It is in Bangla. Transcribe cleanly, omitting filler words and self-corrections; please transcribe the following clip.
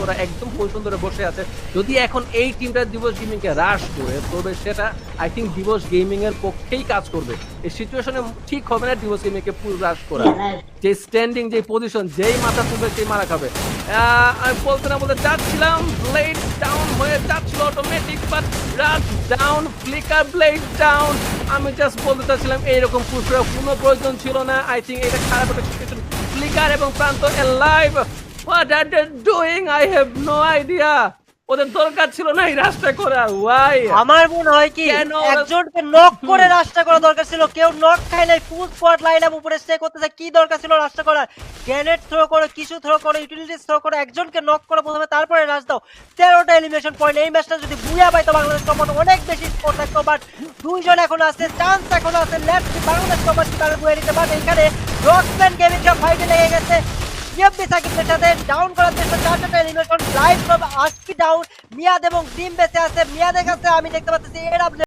ওরা একদম পজিশন ধরে বসে আছে। যদি এখন এই টিমটা দিবস গেমিংকে হ্রাস করে তবে সেটা আই থিংক দিবস গেমিং এর পক্ষেই কাজ করবে। এই সিচুয়েশনে ঠিক হবে না দিবস গেমিংকে পুরো হ্রাস করা। যে স্ট্যান্ডিং যে পজিশন যেই মাথা তুলবে সেই মারা খাবে। আমি বলতে যাচ্ছিলাম ব্লেড ডাউন হয়ে যাচ্ছিল automatic but rush down flicker blade down. আমি জাস্ট বলতে চাচ্ছিলাম এইরকম পুশ করার কোনো প্রয়োজন ছিল না। আই থিংক এটা খারাপ একটা সিচুয়েশন। ফ্লিকার এবং প্রান্ত alive. What are they doing? I have no idea. ওদের দরকার ছিল না এই রাশটা করার। ওয়াই? আমার মনে হয় কি কেন একজনকে নক করে রাশটা করা দরকার ছিল। কেউ নক খায় নাই, ফুল স্কোয়াড লাইন আপ উপরে স্টে করতেছে। কি দরকার ছিল রাশটা করার? গ্রেনেড থ্রো করো, কিছু থ্রো করো, ইউটিলিটিস থ্রো করো, একজনকে নক করো প্রথমে, তারপরে রাশ দাও। 13টা এলিমিনেশন পয়েন্ট। এই ম্যাচটা যদি বুয়া পাইতো বাংলাদেশ কমন অনেক বেশি স্কোর থাকতো, বাট দুইজন এখন আছে, চান্স এখন আছে। লেটস সি বাংলাদেশ কমন কি তারা বুয়া নিতে পারবে। এখানে রকম্যান গেমিং কে ফাইটে লেগে গেছে। ইএফবি সাকিবের সাথে ডাউন করার চেষ্টা, 4টা এলিমিনেশন লাইভ ফ্রম আজকি ডাউন। মিয়াদ এবং টিম বেঁচে আছে। মিয়াদের কাছে আমি দেখতে পাচ্ছি এডব্লিউ